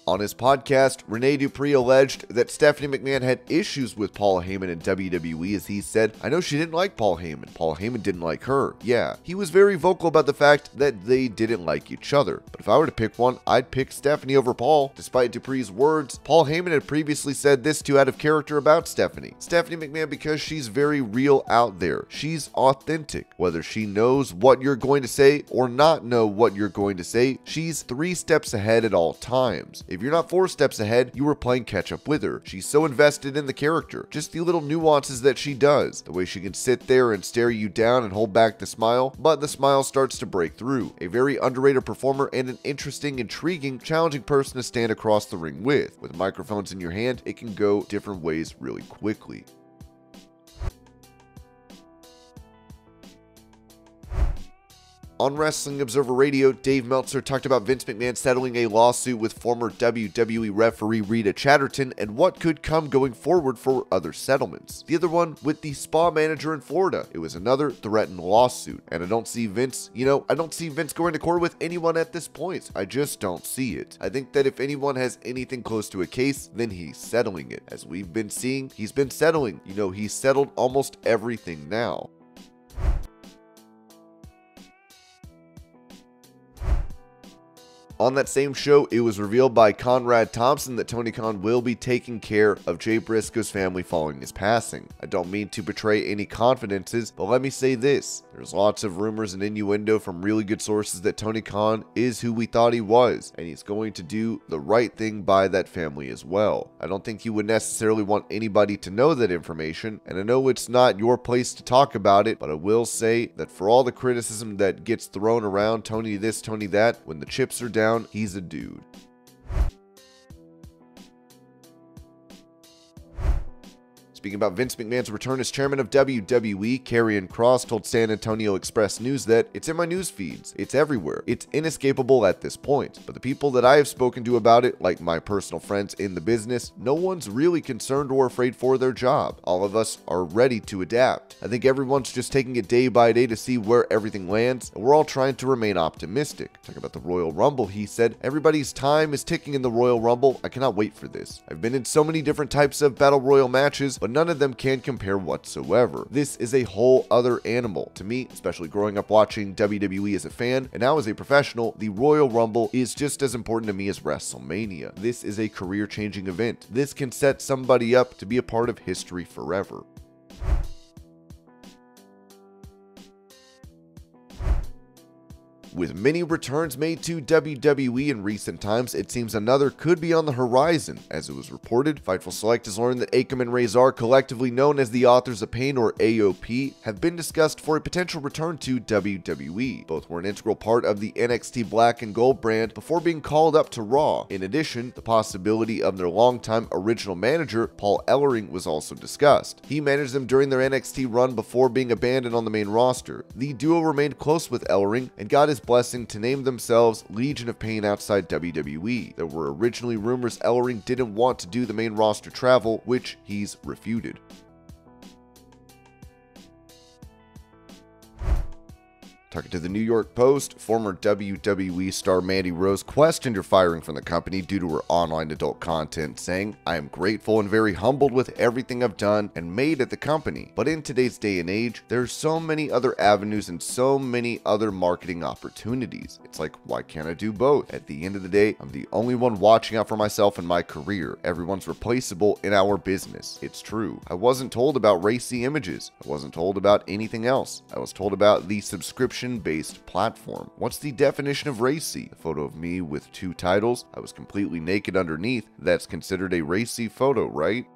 On his podcast, Rene Dupree alleged that Stephanie McMahon had issues with Paul Heyman in WWE, as he said, "I know she didn't like Paul Heyman. Paul Heyman didn't like her." Yeah, he was very vocal about the fact that they didn't like each other. But if I were to pick one, I'd pick Stephanie over Paul. Despite Dupree's words, Paul Heyman had previously said this to out of character about Stephanie. Stephanie McMahon, because she's very real out there. She's authentic. Whether she knows what you're going to say or not know what you're going to say, she's 3 steps ahead at all times. If you're not 4 steps ahead, you were playing catch up with her. She's so invested in the character. Just the little nuances that she does. The way she can sit there and stare you down and hold back the smile, but the smile starts to break through. A very underrated performer and an interesting, intriguing, challenging person to stand across the ring with. With microphones in your hand, it can go different ways really quickly. On Wrestling Observer Radio, Dave Meltzer talked about Vince McMahon settling a lawsuit with former WWE referee Rita Chatterton and what could come going forward for other settlements. The other one with the spa manager in Florida. It was another threatened lawsuit. And I don't see Vince, I don't see Vince going to court with anyone at this point. I just don't see it. I think that if anyone has anything close to a case, then he's settling it. As we've been seeing, he's been settling. He's settled almost everything now. On that same show, it was revealed by Conrad Thompson that Tony Khan will be taking care of Jay Briscoe's family following his passing. I don't mean to betray any confidences, but let me say this. There's lots of rumors and innuendo from really good sources that Tony Khan is who we thought he was, and he's going to do the right thing by that family as well. I don't think he would necessarily want anybody to know that information, and I know it's not your place to talk about it, but I will say that for all the criticism that gets thrown around, Tony this, Tony that, when the chips are down, he's a dude. Speaking about Vince McMahon's return as chairman of WWE, Karrion Kross told San Antonio Express News that it's in my news feeds, it's everywhere, it's inescapable at this point. But the people that I have spoken to about it, like my personal friends in the business, no one's really concerned or afraid for their job. All of us are ready to adapt. I think everyone's just taking it day by day to see where everything lands, and we're all trying to remain optimistic. Talking about the Royal Rumble, he said, everybody's time is ticking in the Royal Rumble. I cannot wait for this. I've been in so many different types of Battle Royal matches, but none of them can compare whatsoever. This is a whole other animal. To me, especially growing up watching WWE as a fan, and now as a professional, the Royal Rumble is just as important to me as WrestleMania. This is a career-changing event. This can set somebody up to be a part of history forever. With many returns made to WWE in recent times, it seems another could be on the horizon. As it was reported, Fightful Select has learned that Akam and Razor, collectively known as the Authors of Pain or AOP, have been discussed for a potential return to WWE. Both were an integral part of the NXT Black and Gold brand before being called up to Raw. In addition, the possibility of their longtime original manager, Paul Ellering, was also discussed. He managed them during their NXT run before being abandoned on the main roster. The duo remained close with Ellering and got his blessing to name themselves Legion of Pain outside WWE. There were originally rumors Ellering didn't want to do the main roster travel, which he's refuted. Talking to the New York Post, former WWE star Mandy Rose questioned her firing from the company due to her online adult content, saying, "I am grateful and very humbled with everything I've done and made at the company. But in today's day and age, there's so many other avenues and so many other marketing opportunities. It's like, why can't I do both? At the end of the day, I'm the only one watching out for myself and my career. Everyone's replaceable in our business." It's true. I wasn't told about racy images. I wasn't told about anything else. I was told about the subscription-based platform. What's the definition of racy? A photo of me with 2 titles. I was completely naked underneath. That's considered a racy photo, right?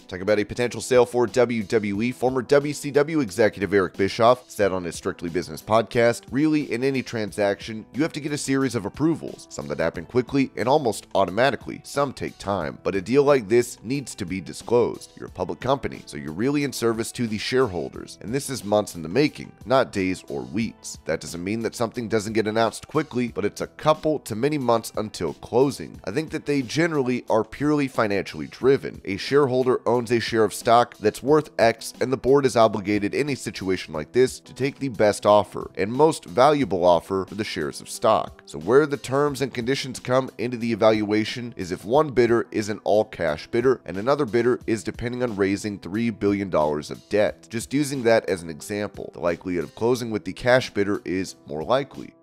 Talking about a potential sale for WWE, former WCW executive Eric Bischoff said on his Strictly Business podcast, "Really, in any transaction, you have to get a series of approvals, some that happen quickly and almost automatically, some take time, but a deal like this needs to be disclosed. You're a public company, so you're really in service to the shareholders, and this is months in the making, not days or weeks. That doesn't mean that something doesn't get announced quickly, but it's a couple to many months until closing. I think that they generally are purely financially driven. A shareholder owns owns a share of stock that's worth X, and the board is obligated in a situation like this to take the best offer and most valuable offer for the shares of stock. So where the terms and conditions come into the evaluation is if one bidder is an all-cash bidder and another bidder is depending on raising $3 billion of debt. Just using that as an example, the likelihood of closing with the cash bidder is more likely.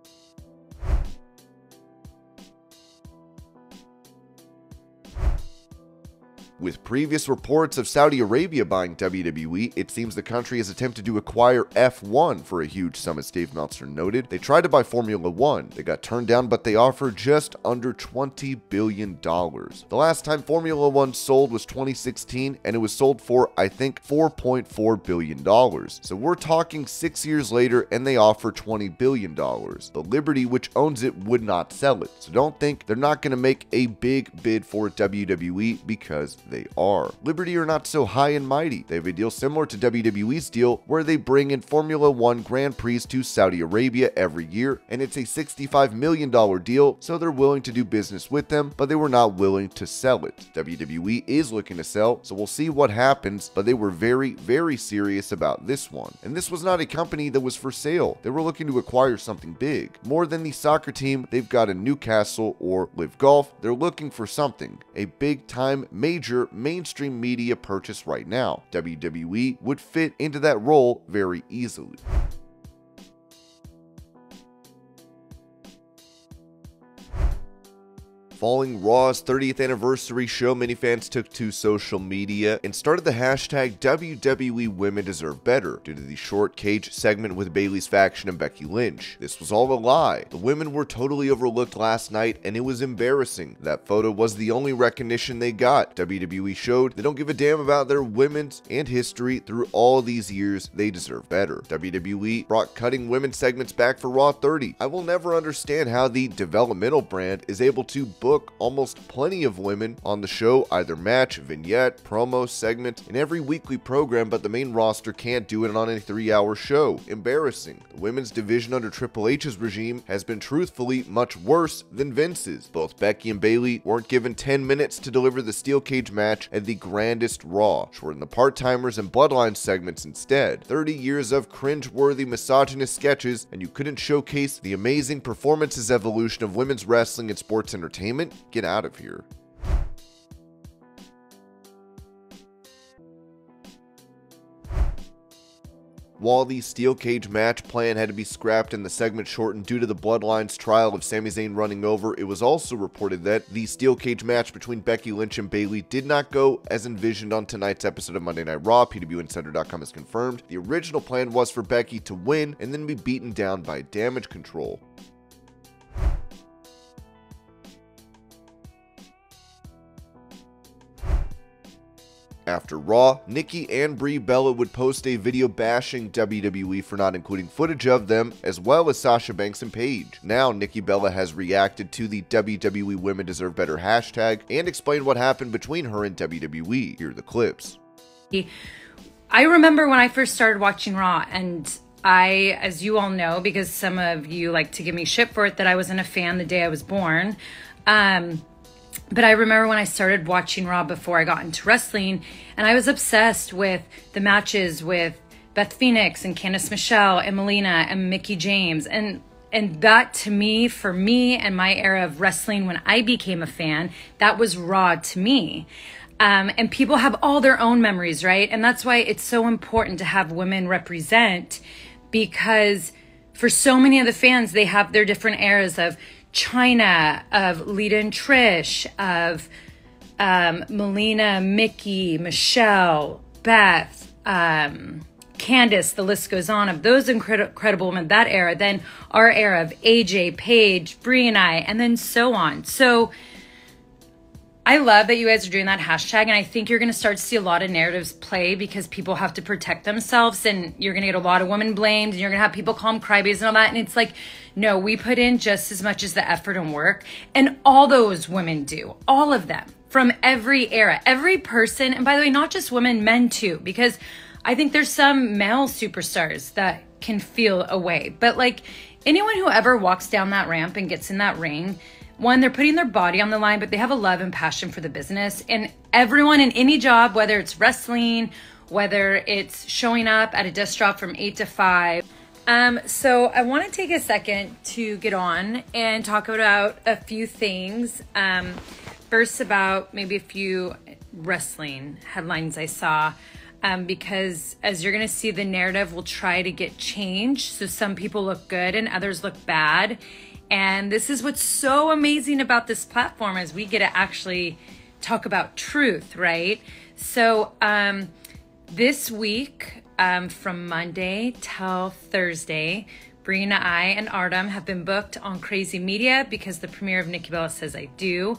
With previous reports of Saudi Arabia buying WWE, it seems the country has attempted to acquire F1 for a huge sum, as Dave Meltzer noted. They tried to buy Formula One. They got turned down, but they offered just under $20 billion. The last time Formula One sold was 2016, and it was sold for, I think, $4.4 billion. So we're talking 6 years later, and they offer $20 billion. But Liberty, which owns it, would not sell it. So don't think they're not going to make a big bid for WWE, because they are. Liberty are not so high and mighty. They have a deal similar to WWE's deal where they bring in Formula One Grand Prix to Saudi Arabia every year, and it's a $65 million deal, so they're willing to do business with them, but they were not willing to sell it. WWE is looking to sell, so we'll see what happens, but they were very, very serious about this one. And this was not a company that was for sale. They were looking to acquire something big. More than the soccer team, they've got a Newcastle or Live Golf. They're looking for something, a big-time, major mainstream media purchase right now. WWE would fit into that role very easily. Following Raw's 30th anniversary show, many fans took to social media and started the hashtag WWE Women Deserve Better due to the short cage segment with Bayley's faction and Becky Lynch. This was all a lie. The women were totally overlooked last night, and it was embarrassing. That photo was the only recognition they got. WWE showed they don't give a damn about their women's and history through all these years. They deserve better. WWE brought cutting women segments back for Raw 30. I will never understand how the developmental brand is able to book almost plenty of women on the show, either match, vignette, promo, segment, in every weekly program, but the main roster can't do it on a 3-hour show. Embarrassing. The women's division under Triple H's regime has been truthfully much worse than Vince's. Both Becky and Bayley weren't given 10 minutes to deliver the steel cage match at the grandest Raw, shortened the part-timers and bloodline segments instead. 30 years of cringe-worthy misogynist sketches, and you couldn't showcase the amazing performances evolution of women's wrestling and sports entertainment? Get out of here. While the steel cage match plan had to be scrapped and the segment shortened due to the Bloodline's trial of Sami Zayn running over, it was also reported that the steel cage match between Becky Lynch and Bayley did not go as envisioned on tonight's episode of Monday Night Raw. PWInsider.com has confirmed. The original plan was for Becky to win and then be beaten down by Damage Control. After Raw, Nikki and Brie Bella would post a video bashing WWE for not including footage of them, as well as Sasha Banks and Paige. Now, Nikki Bella has reacted to the WWE Women Deserve Better hashtag and explained what happened between her and WWE. Here are the clips. I remember when I first started watching Raw, and I, as you all know, because some of you like to give me shit for it, that I wasn't a fan the day I was born. But I remember when I started watching Raw before I got into wrestling, and I was obsessed with the matches with Beth Phoenix and Candice Michelle and Melina and Mickie James. And that, to me, for me and my era of wrestling when I became a fan, that was Raw to me. And people have all their own memories, right? And that's why it's so important to have women represent, because for so many of the fans, they have their different eras of China, of Lita and Trish, of Melina, Mickie, Michelle, Beth, Candice, the list goes on, of those incredible women, that era, then our era of AJ, Paige, Brie and I, and then so on. So I love that you guys are doing that hashtag, and I think you're going to start to see a lot of narratives play because people have to protect themselves, and you're going to get a lot of women blamed, and you're going to have people call them crybabies and all that. And it's like, no, we put in just as much as the effort and work, and all those women do, all of them, from every era, every person. And by the way, not just women, men too, because I think there's some male superstars that can feel a way, but like anyone who ever walks down that ramp and gets in that ring, one, they're putting their body on the line, but they have a love and passion for the business. And everyone in any job, whether it's wrestling, whether it's showing up at a desk job from 8 to 5. So I want to take a second to get on and talk about a few things. First, about maybe a few wrestling headlines I saw. Because as you're going to see, the narrative will try to get changed. So some people look good and others look bad. And this is what's so amazing about this platform, is we get to actually talk about truth, right? So this week, from Monday till Thursday, Brie and I and Artem have been booked on Crazy Media because the premiere of Nikki Bella Says I Do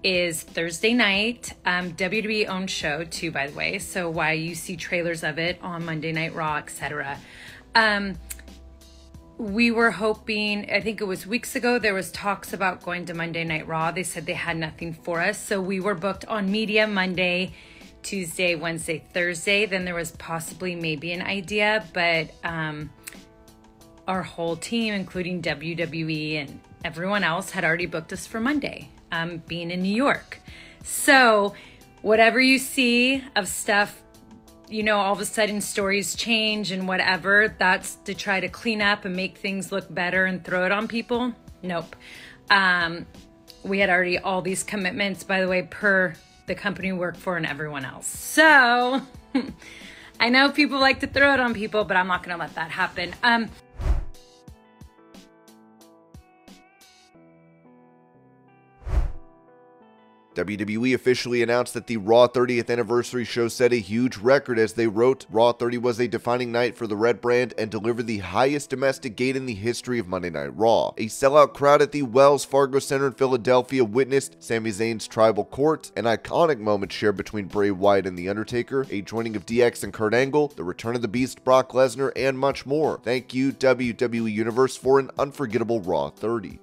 is Thursday night. WWE owned show too, by the way. So why you see trailers of it on Monday Night Raw, etc. We were hoping, I think it was weeks ago, there was talks about going to Monday Night Raw. They said they had nothing for us. So we were booked on media Monday, Tuesday, Wednesday, Thursday. Then there was possibly maybe an idea, but our whole team, including WWE and everyone else, had already booked us for Monday, being in New York. So whatever you see of stuff, you know, all of a sudden stories change and whatever, that's to try to clean up and make things look better and throw it on people. Nope. We had already all these commitments, by the way, per the company we work for and everyone else. So I know people like to throw it on people, but I'm not going to let that happen. WWE officially announced that the Raw 30th anniversary show set a huge record. As they wrote, Raw 30 was a defining night for the Red brand and delivered the highest domestic gate in the history of Monday Night Raw. A sellout crowd at the Wells Fargo Center in Philadelphia witnessed Sami Zayn's tribal court, an iconic moment shared between Bray Wyatt and The Undertaker, a joining of DX and Kurt Angle, the return of the Beast Brock Lesnar, and much more. Thank you, WWE Universe, for an unforgettable Raw 30.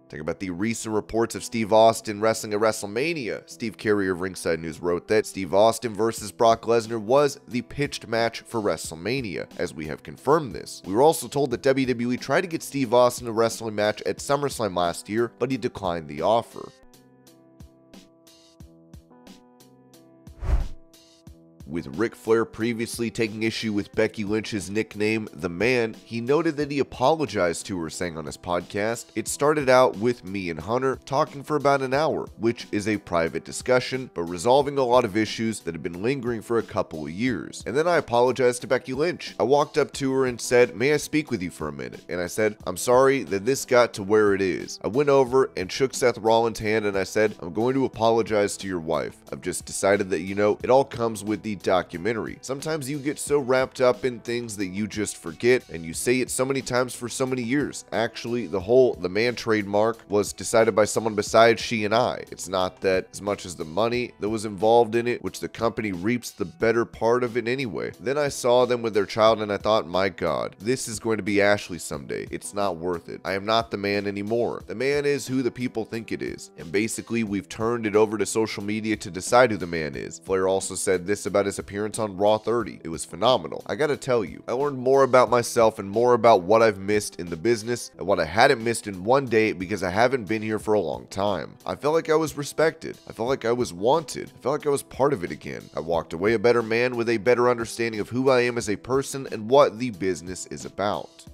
Talking about the recent reports of Steve Austin wrestling at WrestleMania, Steve Carrier of Ringside News wrote that Steve Austin versus Brock Lesnar was the pitched match for WrestleMania, as we have confirmed this. We were also told that WWE tried to get Steve Austin a wrestling match at SummerSlam last year, but he declined the offer. With Ric Flair previously taking issue with Becky Lynch's nickname, The Man, he noted that he apologized to her, saying on his podcast, "It started out with me and Hunter talking for about an hour, which is a private discussion, but resolving a lot of issues that have been lingering for a couple of years. And then I apologized to Becky Lynch. I walked up to her and said, 'May I speak with you for a minute?' And I said, 'I'm sorry that this got to where it is.' I went over and shook Seth Rollins' hand and I said, 'I'm going to apologize to your wife. I've just decided that, you know, it all comes with the documentary. Sometimes you get so wrapped up in things that you just forget, and you say it so many times for so many years. Actually, the Man trademark was decided by someone besides she and I. It's not that as much as the money that was involved in it, which the company reaps the better part of it anyway.' Then I saw them with their child and I thought, my God, this is going to be Ashley someday. It's not worth it. I am not the man anymore. The man is who the people think it is. And basically, we've turned it over to social media to decide who the man is." Flair also said this about his appearance on Raw 30. "It was phenomenal. I gotta tell you, I learned more about myself and more about what I've missed in the business and what I hadn't missed in one day because I haven't been here for a long time. I felt like I was respected. I felt like I was wanted. I felt like I was part of it again. I walked away a better man with a better understanding of who I am as a person and what the business is about."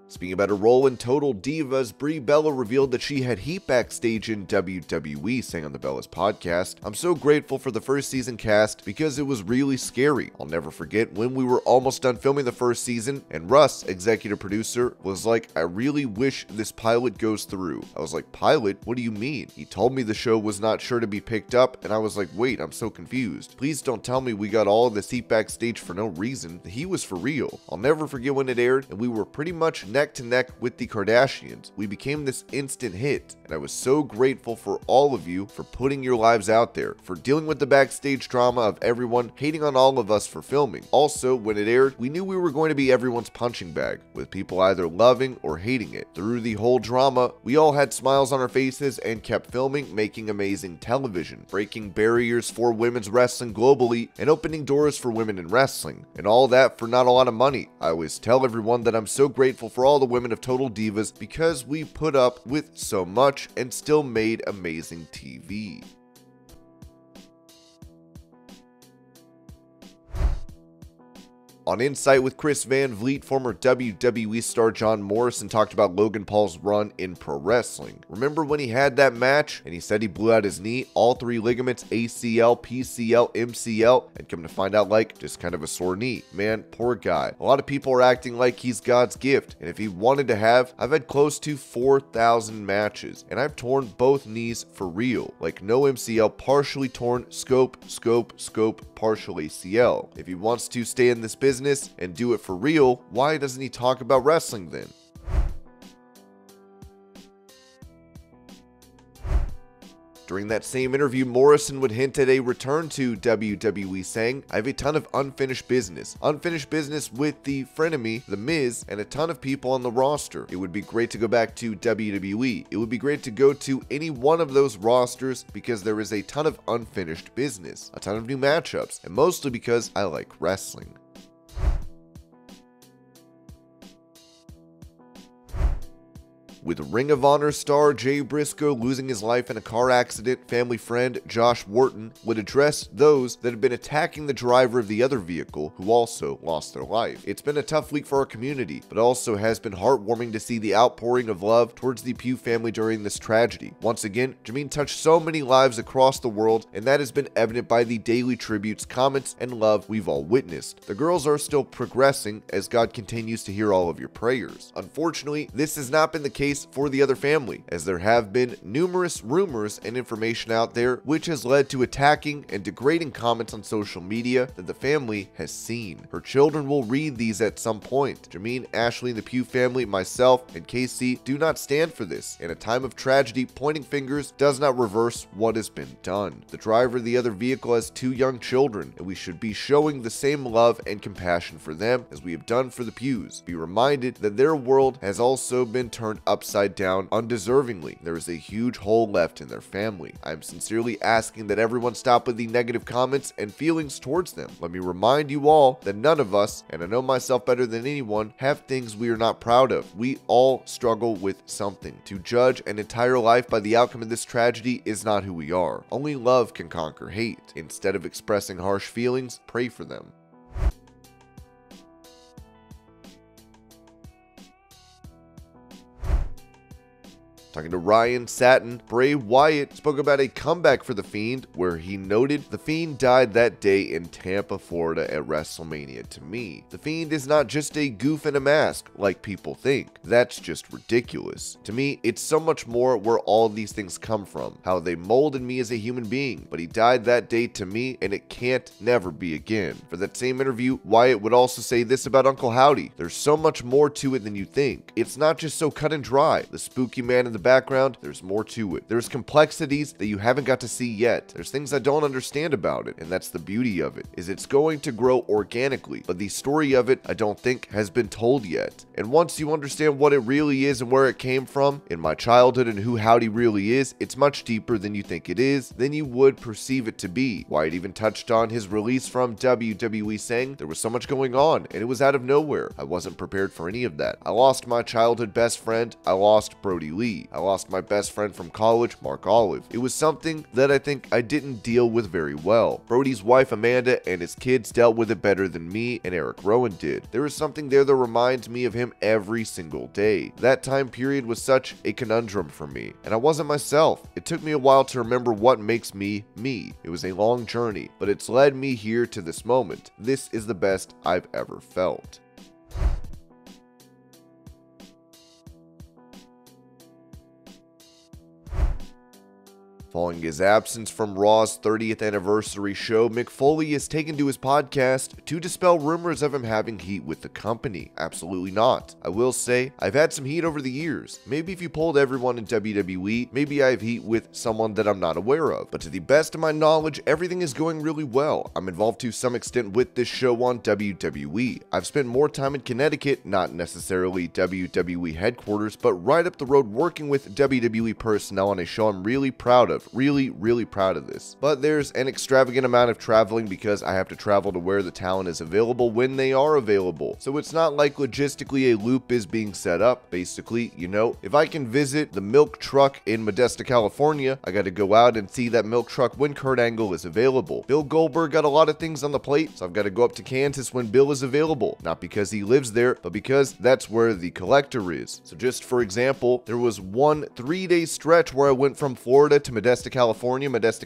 Speaking about a role in Total Divas, Brie Bella revealed that she had heat backstage in WWE, saying on the Bella's podcast, "I'm so grateful for the first season cast because it was really scary. I'll never forget when we were almost done filming the first season and Russ, executive producer, was like, 'I really wish this pilot goes through.' I was like, 'Pilot? What do you mean?' He told me the show was not sure to be picked up and I was like, 'Wait, I'm so confused. Please don't tell me we got all of this heat backstage for no reason.' He was for real. I'll never forget when it aired and we were pretty much neck neck to neck with the Kardashians. We became this instant hit, and I was so grateful for all of you for putting your lives out there, for dealing with the backstage drama of everyone hating on all of us for filming. Also, when it aired, we knew we were going to be everyone's punching bag, with people either loving or hating it. Through the whole drama, we all had smiles on our faces and kept filming, making amazing television, breaking barriers for women's wrestling globally, and opening doors for women in wrestling. And all that for not a lot of money. I always tell everyone that I'm so grateful for all the women of Total Divas because we put up with so much and still made amazing TV. On Insight with Chris Van Vliet, former WWE star John Morrison talked about Logan Paul's run in pro wrestling. Remember when he had that match and he said he blew out his knee, all 3 ligaments, ACL, PCL, MCL, and come to find out like just kind of a sore knee. Man, poor guy. A lot of people are acting like he's God's gift, and if he wanted to have, I've had close to 4,000 matches, and I've torn both knees for real. Like no MCL, partially torn, scope, partial ACL. If he wants to stay in this business and do it for real, why doesn't he talk about wrestling then? During that same interview, Morrison would hint at a return to WWE, saying, I have a ton of unfinished business. Unfinished business with the frenemy, The Miz, and a ton of people on the roster. It would be great to go back to WWE. It would be great to go to any one of those rosters because there is a ton of unfinished business, a ton of new matchups, and mostly because I like wrestling. With Ring of Honor star Jay Briscoe losing his life in a car accident, family friend Josh Wharton would address those that have been attacking the driver of the other vehicle who also lost their life. It's been a tough week for our community, but also has been heartwarming to see the outpouring of love towards the Pugh family during this tragedy. Once again, Jameen touched so many lives across the world, and that has been evident by the daily tributes, comments, and love we've all witnessed. The girls are still progressing as God continues to hear all of your prayers. Unfortunately, this has not been the case for the other family, as there have been numerous rumors and information out there which has led to attacking and degrading comments on social media that the family has seen. Her children will read these at some point. Jameen, Ashley, the Pugh family, myself, and Casey do not stand for this. In a time of tragedy, pointing fingers does not reverse what has been done. The driver of the other vehicle has 2 young children, and we should be showing the same love and compassion for them as we have done for the Pughs. Be reminded that their world has also been turned upside down undeservingly. There is a huge hole left in their family. I am sincerely asking that everyone stop with the negative comments and feelings towards them. Let me remind you all that none of us, and I know myself better than anyone, have things we are not proud of. We all struggle with something. To judge an entire life by the outcome of this tragedy is not who we are. Only love can conquer hate. Instead of expressing harsh feelings, pray for them. Talking to Ryan Satin, Bray Wyatt spoke about a comeback for The Fiend, where he noted The Fiend died that day in Tampa, Florida at WrestleMania. To me, The Fiend is not just a goof in a mask like people think. That's just ridiculous. To me, it's so much more where all these things come from, how they molded me as a human being, but he died that day to me, and it can't never be again. For that same interview, Wyatt would also say this about Uncle Howdy: there's so much more to it than you think. It's not just so cut and dry. The spooky man in the background, there's more to it. There's complexities that you haven't got to see yet. There's things I don't understand about it, and that's the beauty of it, is it's going to grow organically, but the story of it I don't think has been told yet. And once you understand what it really is and where it came from, in my childhood and who Howdy really is, it's much deeper than you think it is, than you would perceive it to be. Wyatt even touched on his release from WWE, saying there was so much going on, and it was out of nowhere. I wasn't prepared for any of that. I lost my childhood best friend. I lost Brody Lee. I lost my best friend from college, Mark Olive. It was something that I think I didn't deal with very well. Brody's wife, Amanda, and his kids dealt with it better than me and Eric Rowan did. There is something there that reminds me of him every single day. That time period was such a conundrum for me, and I wasn't myself. It took me a while to remember what makes me, me. It was a long journey, but it's led me here to this moment. This is the best I've ever felt. Following his absence from Raw's 30th anniversary show, Mick Foley is taken to his podcast to dispel rumors of him having heat with the company. Absolutely not. I will say, I've had some heat over the years. Maybe if you polled everyone in WWE, maybe I have heat with someone that I'm not aware of. But to the best of my knowledge, everything is going really well. I'm involved to some extent with this show on WWE. I've spent more time in Connecticut, not necessarily WWE headquarters, but right up the road working with WWE personnel on a show I'm really proud of. Really proud of this. But there's an extravagant amount of traveling because I have to travel to where the talent is available when they are available. So it's not like logistically a loop is being set up. Basically, you know, if I can visit the milk truck in Modesto, California, I got to go out and see that milk truck when Kurt Angle is available. Bill Goldberg got a lot of things on the plate, so I've got to go up to Kansas when Bill is available. Not because he lives there, but because that's where the collector is. So just for example, there was one 3-day stretch where I went from Florida to Modesto,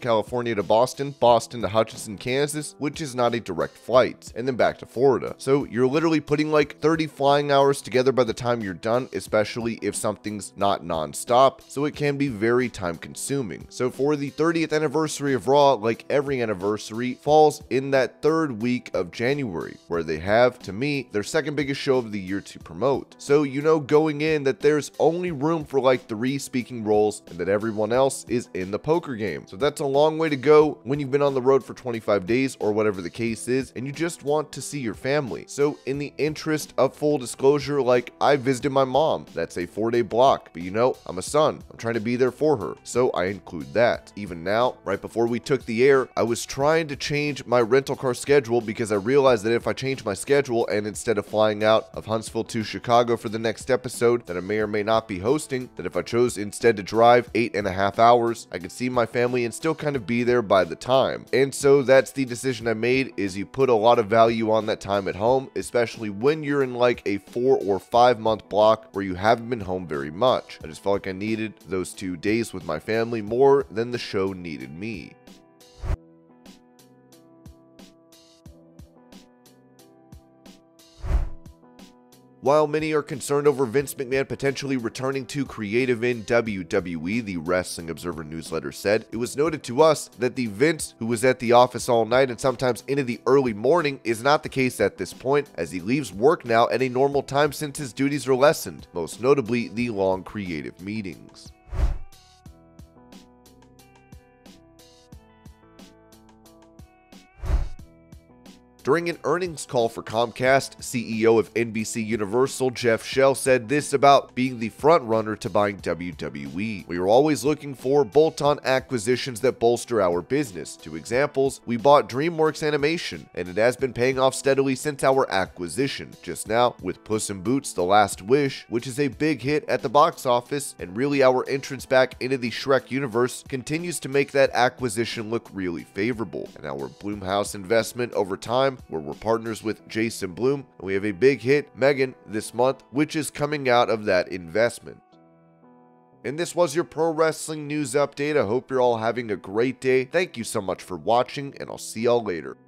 California to Boston to Hutchinson, Kansas, which is not a direct flight, and then back to Florida. So you're literally putting like 30 flying hours together by the time you're done, especially if something's not non-stop, so it can be very time consuming. So for the 30th anniversary of Raw, like every anniversary, falls in that 3rd week of January, where they have, to me, their second biggest show of the year to promote. So you know going in that there's only room for like 3 speaking roles and that everyone else is in the poker game. So that's a long way to go when you've been on the road for 25 days or whatever the case is and you just want to see your family. So in the interest of full disclosure, like I visited my mom. That's a 4-day block, but you know, I'm a son. I'm trying to be there for her. So I include that. Even now, right before we took the air, I was trying to change my rental car schedule because I realized that if I change my schedule and instead of flying out of Huntsville to Chicago for the next episode that I may or may not be hosting, that if I chose instead to drive 8.5 hours, I could see my family and still kind of be there by the time. And so that's the decision I made, is you put a lot of value on that time at home, especially when you're in like a 4 or 5 month block where you haven't been home very much. I just felt like I needed those 2 days with my family more than the show needed me. While many are concerned over Vince McMahon potentially returning to creative in WWE, the Wrestling Observer newsletter said, it was noted to us that the Vince who was at the office all night and sometimes into the early morning is not the case at this point, as he leaves work now at a normal time since his duties are lessened, most notably the long creative meetings. During an earnings call for Comcast, CEO of NBC Universal Jeff Shell said this about being the front runner to buying WWE. We are always looking for bolt-on acquisitions that bolster our business. 2 examples, we bought DreamWorks Animation, and it has been paying off steadily since our acquisition. Just now, with Puss in Boots: The Last Wish, which is a big hit at the box office, and really our entrance back into the Shrek universe continues to make that acquisition look really favorable. And our Blumhouse investment over time, where we're partners with Jason Blum, and we have a big hit, Megan, this month, which is coming out of that investment. And this was your pro wrestling news update. I hope you're all having a great day. Thank you so much for watching, and I'll see y'all later.